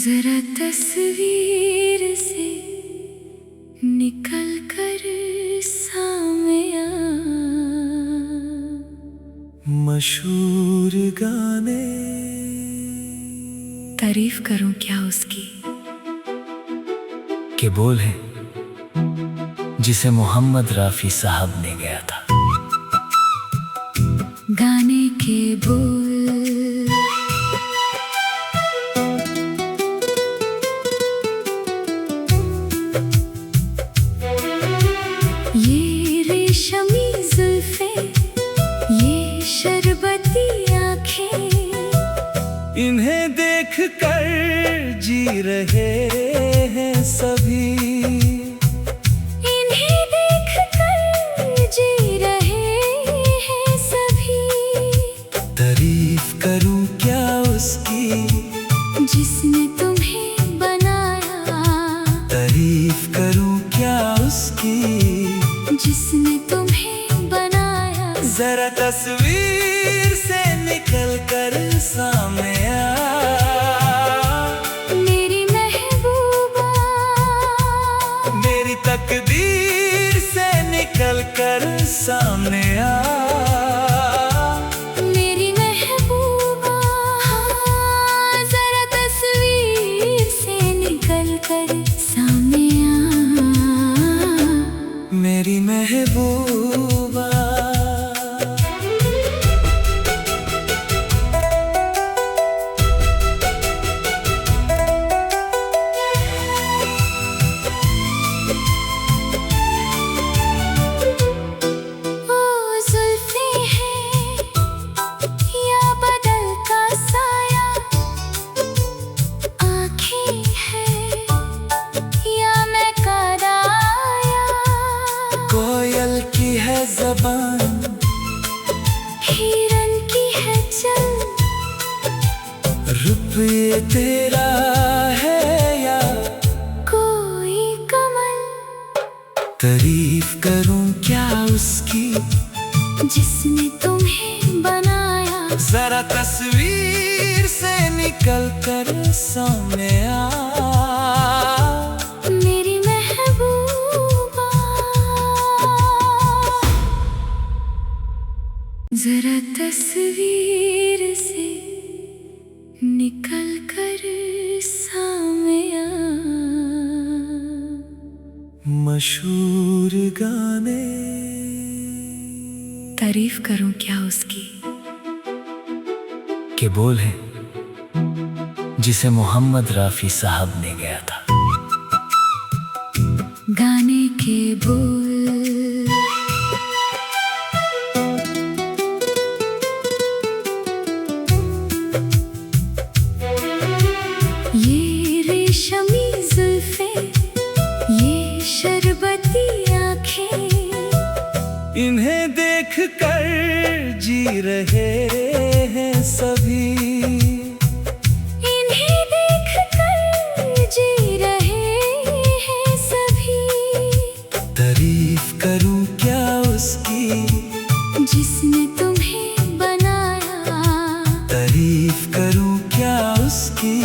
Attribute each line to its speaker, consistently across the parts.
Speaker 1: जरा तस्वीर से निकल कर सामने आ।
Speaker 2: मशहूर गाने
Speaker 1: तारीफ करूं क्या उसकी,
Speaker 2: के बोल हैं जिसे मोहम्मद रफ़ी साहब ने गाया था।
Speaker 1: गाने के बोल ये रेशमी जुल्फें, ये शरबती आँखें,
Speaker 2: इन्हें देख कर जी रहे हैं सभी।
Speaker 1: इन्हें देख कर जी रहे हैं सभी।
Speaker 2: तारीफ करूं क्या उसकी,
Speaker 1: जिसने तुम्हें बनाया।
Speaker 2: तारीफ करूं क्या उसकी,
Speaker 1: जिसने तुम्हें बनाया।
Speaker 2: जरा तस्वीर से निकल कर सामने आ।
Speaker 1: मेरी महबूबा,
Speaker 2: मेरी तकदीर से निकल कर सामने आ।
Speaker 1: मेरी महबूबा, जरा तस्वीर से निकल कर सामने आ।
Speaker 2: मेरी महबूबा, कोयल की है ज़बान,
Speaker 1: हिरन की है चल,
Speaker 2: रूप ये तेरा है या
Speaker 1: कोई कमल।
Speaker 2: तारीफ करूं क्या उसकी,
Speaker 1: जिसने तुम्हें बनाया।
Speaker 2: जरा तस्वीर से निकल कर सामने आ।
Speaker 1: मेरी महबूबा, जरा तस्वीर से निकल कर सामने आ।
Speaker 2: मशहूर गाने
Speaker 1: तारीफ करूं क्या उसकी,
Speaker 2: के बोल हैं जिसे मोहम्मद रफ़ी साहब ने गाया था।
Speaker 1: गाने के बोल ये रेशमी जुल्फें, ये शरबती आँखें,
Speaker 2: इन्हें देख कर जी रहे हैं सभी।
Speaker 1: इन्हें देख कर जी रहे हैं सभी।
Speaker 2: तारीफ करूं क्या उसकी,
Speaker 1: जिसने तुम्हें बनाया।
Speaker 2: तारीफ करूं क्या उसकी,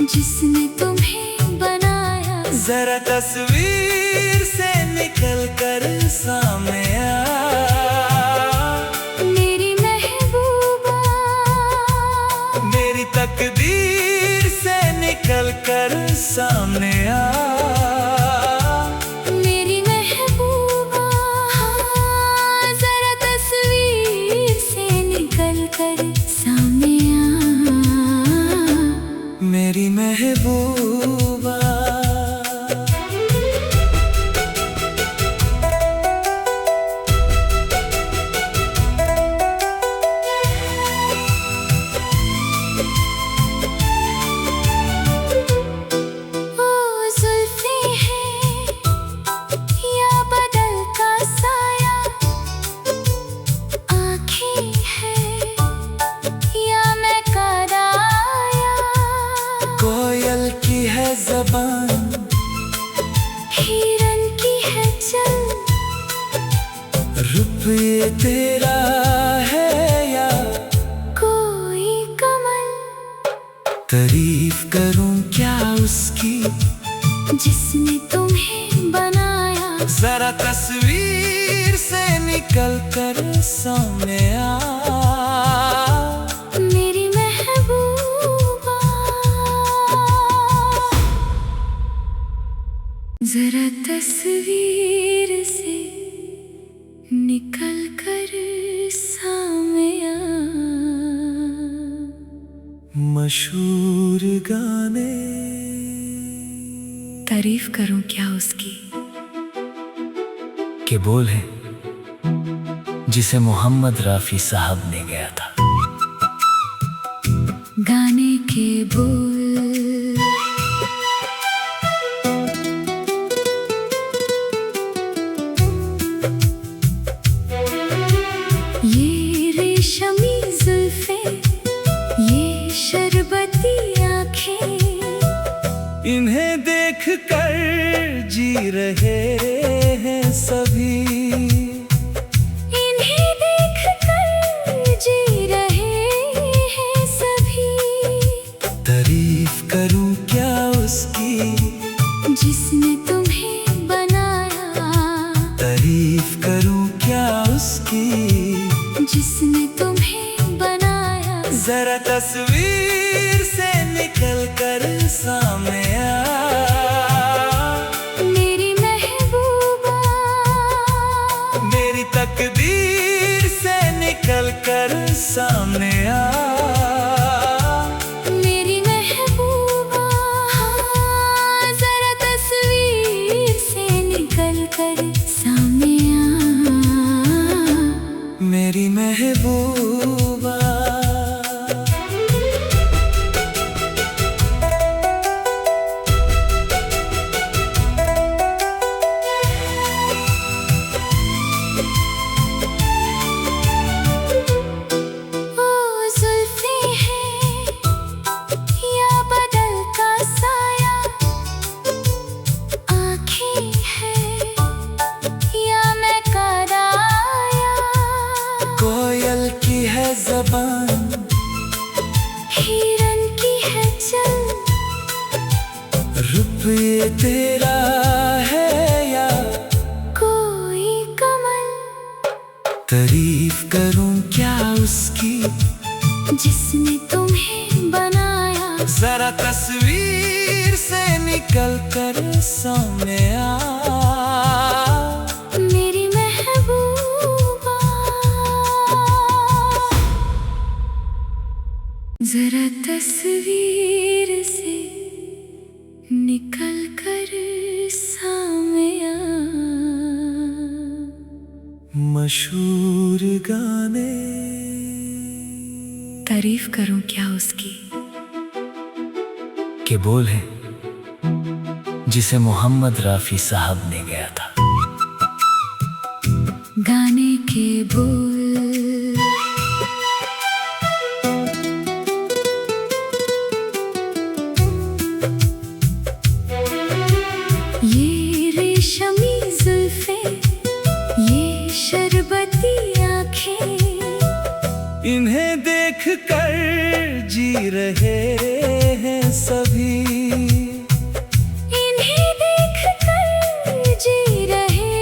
Speaker 1: जिसने तुम्हें बनाया।
Speaker 2: जरा तस्वीर से निकल कर सामने आ।
Speaker 1: मेरी महबूबा,
Speaker 2: मेरी तकदीर से निकल कर सामने आ।
Speaker 1: मेरी महबूबा, जरा तस्वीर से निकल कर सामने आ।
Speaker 2: मेरी महबूबा, कोयल की है ज़बान,
Speaker 1: हिरन की है चल,
Speaker 2: रूप ये तेरा है या
Speaker 1: कोई कमल।
Speaker 2: तारीफ करूं उसकी
Speaker 1: जिसने तुम्हें बनाया।
Speaker 2: जरा तस्वीर से निकल कर सामने आ,
Speaker 1: मेरी महबूबा। जरा तस्वीर से निकल कर सामने आ।
Speaker 2: मशहूर गाने
Speaker 1: तारीफ करूं क्या उसकी,
Speaker 2: के बोल है जिसे मोहम्मद रफ़ी साहब ने गाया था।
Speaker 1: गाने के बोल ये रेशमी जुल्फें, ये शरबती आँखें,
Speaker 2: इन्हें देख कर जी रहे हैं सभी।
Speaker 1: इन्हें देख कर जी रहे हैं सभी।
Speaker 2: तारीफ करूं क्या उसकी
Speaker 1: जिसने तुम्हें बनाया।
Speaker 2: तारीफ करूं क्या उसकी
Speaker 1: जिसने तुम्हें बनाया।
Speaker 2: जरा तस्वीर से निकल कर सामने आ,
Speaker 1: मेरी महबूबा।
Speaker 2: मेरी तकदीर से निकल कर सामने आ,
Speaker 1: मेरी महबूबा। हाँ, जरा तस्वीर से निकल कर सामने आ,
Speaker 2: मेरी महबूबा। कोयल की है ज़बान,
Speaker 1: हिरन की है चल,
Speaker 2: रूप ये तेरा है या
Speaker 1: कोई कमल।
Speaker 2: तारीफ करूं क्या उसकी
Speaker 1: जिसने तुम्हें बनाया।
Speaker 2: जरा तस्वीर से निकल कर सामने आ,
Speaker 1: मेरी महबूबा। जरा तस्वीर से निकल कर सामने आ।
Speaker 2: मशहूर गाने
Speaker 1: तारीफ करूं क्या उसकी,
Speaker 2: के बोल है जिसे मोहम्मद रफ़ी साहब ने गाया था।
Speaker 1: गाने के बोल ये रेशमी जुल्फें, ये शरबती आँखें,
Speaker 2: इन्हें देख कर जी रहे हैं सभी।
Speaker 1: इन्हें देख कर जी रहे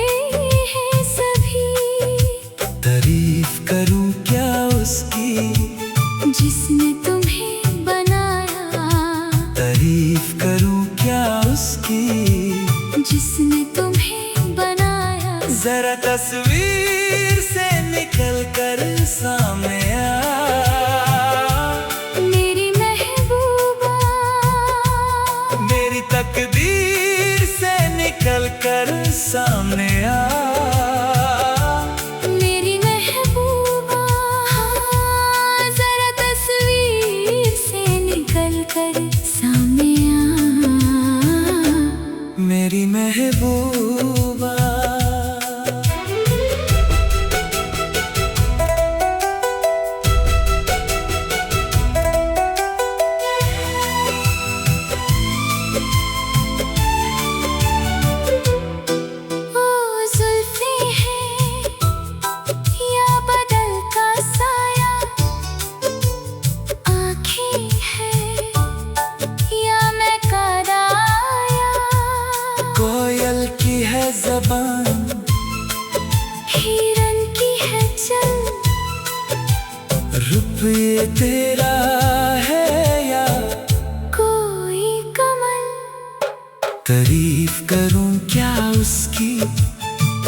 Speaker 1: हैं सभी।
Speaker 2: तारीफ करूं क्या उसकी
Speaker 1: जिसने तुम्हें बनाया।
Speaker 2: तारीफ करूं क्या उसकी
Speaker 1: जिसने तुम्हें बनाया।
Speaker 2: जरा तस्वीर से निकल कर सामने आ,
Speaker 1: मेरी महबूबा।
Speaker 2: मेरी तकदीर से निकल कर सामने आ,
Speaker 1: मेरी महबूबा। हाँ, जरा तस्वीर से निकल कर सामने आ,
Speaker 2: मेरी महबूबा। ज़बान,
Speaker 1: हिरन की है चल,
Speaker 2: रूप ये तेरा है या
Speaker 1: कोई कमल,
Speaker 2: तारीफ करूं क्या उसकी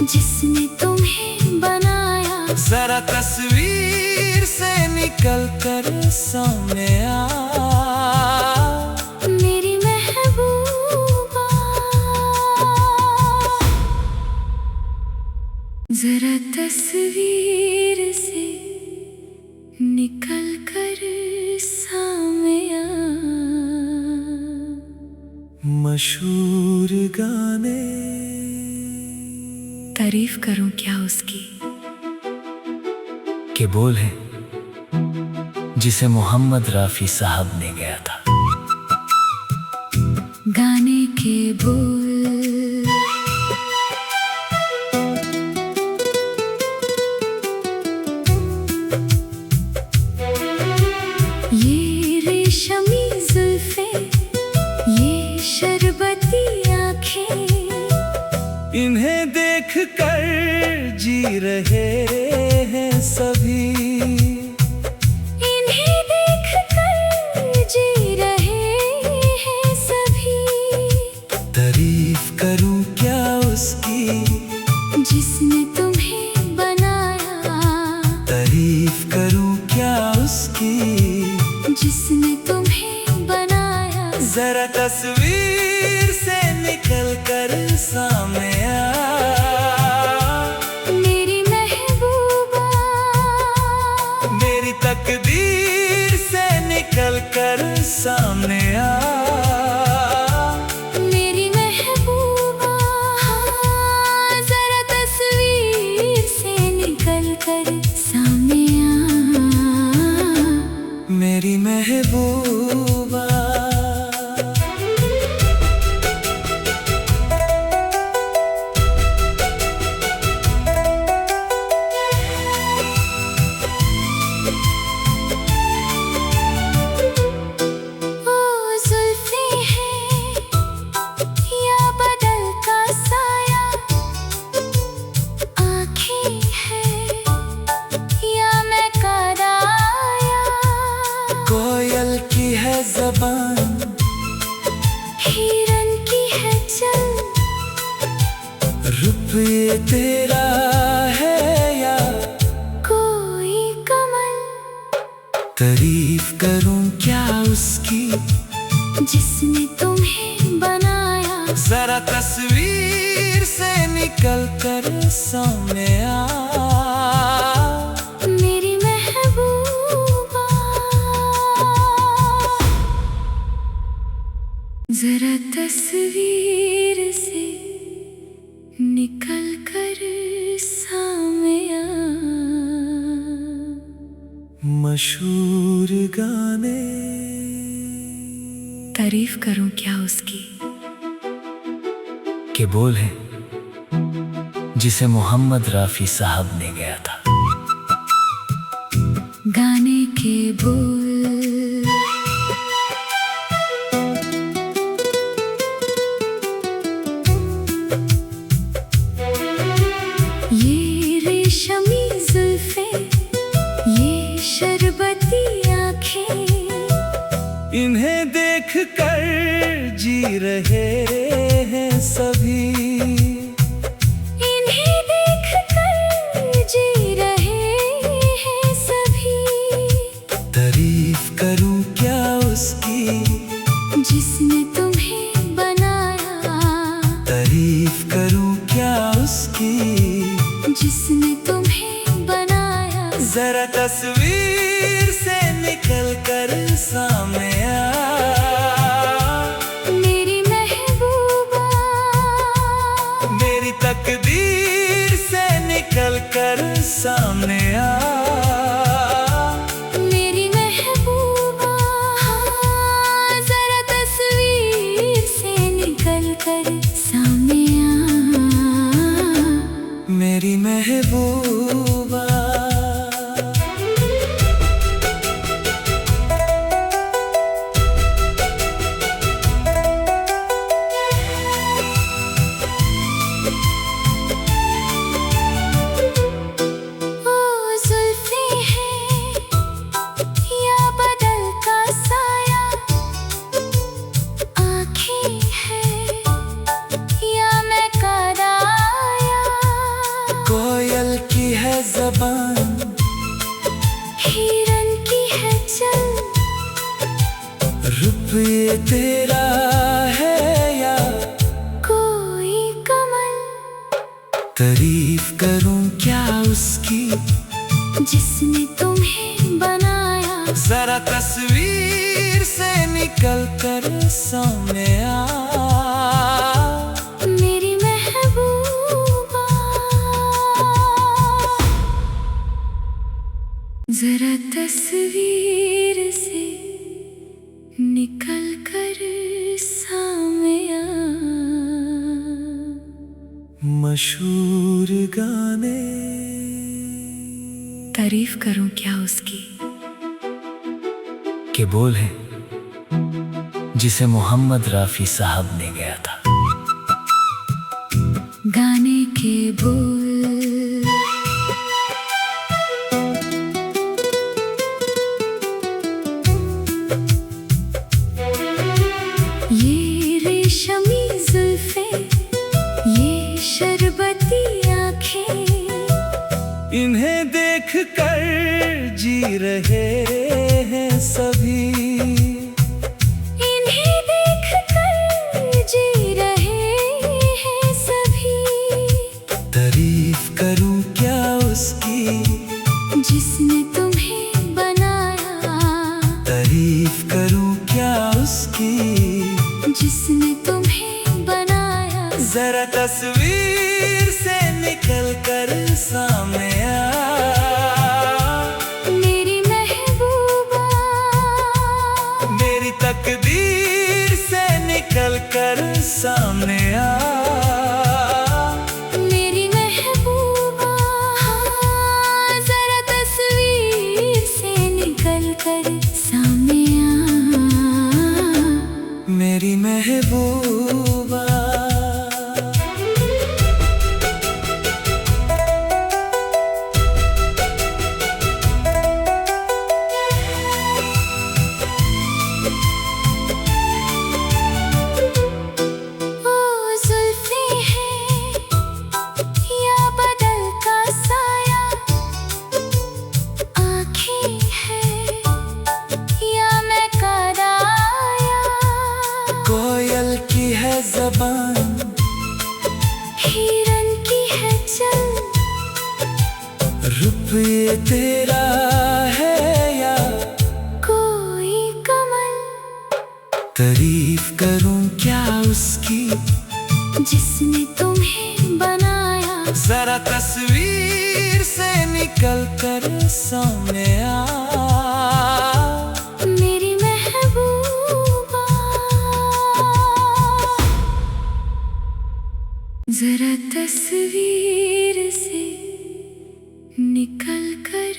Speaker 1: जिसने तुम्हें बनाया।
Speaker 2: जरा तस्वीर से निकल कर सामने आ,
Speaker 1: मेरी महबूबा, जरा तस्वीर से निकल कर सामने आ।
Speaker 2: मशहूर गाने,
Speaker 1: तारीफ करूं क्या उसकी
Speaker 2: के बोल हैं जिसे मोहम्मद रफ़ी साहब ने गाया था।
Speaker 1: गाने के बोल, ये रेशमी जुल्फे, ये शरबती आंखें,
Speaker 2: इन्हें देख कर जी रहे हैं सभी,
Speaker 1: इन्हें देख कर जी रहे हैं सभी।
Speaker 2: तारीफ करूं क्या उसकी
Speaker 1: जिसने तुम्हें बनाया,
Speaker 2: तारीफ करूं क्या उसकी
Speaker 1: जिसने तुम्हें बनाया।
Speaker 2: जरा तस्वीर से निकल कर सामने आ,
Speaker 1: मेरी महबूबा,
Speaker 2: मेरी तकदीर से निकल कर सामने आ,
Speaker 1: मेरी महबूबा, हाँ, जरा तस्वीर से निकल कर सामने आ,
Speaker 2: मेरी महबूबा।
Speaker 1: ओ जुल्फे हैं या बदल का साया, आँखें हैं या मैं कराया,
Speaker 2: कोयल की है ज़बान,
Speaker 1: हिरन की है चल,
Speaker 2: रूप ये तेरा है या
Speaker 1: कोई कमल,
Speaker 2: तारीफ करूं क्या उसकी
Speaker 1: जिसने तुम्हें बनाया।
Speaker 2: जरा तस्वीर से निकल कर सामने आ,
Speaker 1: मेरी महबूबा, जरा तस्वीर से निकल कर सामने आ।
Speaker 2: मशहूर गाने,
Speaker 1: तारीफ करूं क्या उसकी
Speaker 2: के बोल हैं जिसे मोहम्मद रफ़ी साहब ने गाया था।
Speaker 1: गाने के बोल, ये रेशमी जुल्फे, ये शरबती आंखें,
Speaker 2: इन्हें देख कर जी रहे हैं सभी,
Speaker 1: इन्हें देख कर जी रहे हैं सभी।
Speaker 2: तारीफ करूं क्या उसकी
Speaker 1: जिसने तुम्हें बनाया,
Speaker 2: तारीफ करूं क्या उसकी
Speaker 1: जिसने तुम्हें बनाया।
Speaker 2: जरा तस्वीर से निकल कर सामने आ,
Speaker 1: मेरी महबूबा,
Speaker 2: मेरी तकदीर से निकल कर सामने आ,
Speaker 1: मेरी महबूबा, हाँ, जरा तस्वीर से निकल कर सामने आ,
Speaker 2: मेरी महबूबा।
Speaker 1: आँखें हैं या मैं कराया,
Speaker 2: कोयल की है ज़बान,
Speaker 1: हिरन की है चल,
Speaker 2: रूप ये तेरा है या
Speaker 1: कोई कमल,
Speaker 2: तारीफ करूं क्या उसकी
Speaker 1: जिसने तुम्हें बनाया,
Speaker 2: जरा तस्वीर से निकल कर सामने आ।
Speaker 1: मेरी महबूबा। जरा तस्वीर से निकल कर सामने आ।
Speaker 2: मशहूर गाने
Speaker 1: तारीफ करूं क्या उसकी,
Speaker 2: के बोल हैं जिसे मोहम्मद रफ़ी साहब ने गाया था।
Speaker 1: गाने के बोल ये रेशमी जुल्फें, ये शरबती आँखें,
Speaker 2: इन्हें देख कर जी रहे हैं सभी,
Speaker 1: इन्हें देख कर जी रहे हैं सभी।
Speaker 2: तारीफ करूं क्या उसकी
Speaker 1: जिसने तुम्हें बनाया,
Speaker 2: तारीफ करूं क्या उसकी
Speaker 1: जिसने तुम्हें बनाया,
Speaker 2: जरा तस्वीर से निकल कर सामने आ।
Speaker 1: मेरी महबूबा।
Speaker 2: मेरी तकदीर से निकल कर सामने आ।
Speaker 1: मेरी महबूबा। हाँ, जरा तस्वीर से निकल कर सामने आ।
Speaker 2: मेरी महबूबा।
Speaker 1: ओ जुल्फें हैं या बदल का साया, आँखें हैं या मैं कराया,
Speaker 2: कोयल की है ज़बान,
Speaker 1: हिरन की है चल,
Speaker 2: रूप ये तेरा है या
Speaker 1: कोई कमल,
Speaker 2: तारीफ करूं क्या उसकी
Speaker 1: जिसने तुम्हें बनाया,
Speaker 2: जरा तस्वीर से निकल कर सामने आ।
Speaker 1: मेरी महबूबा। जरा तस्वीर से निकल कर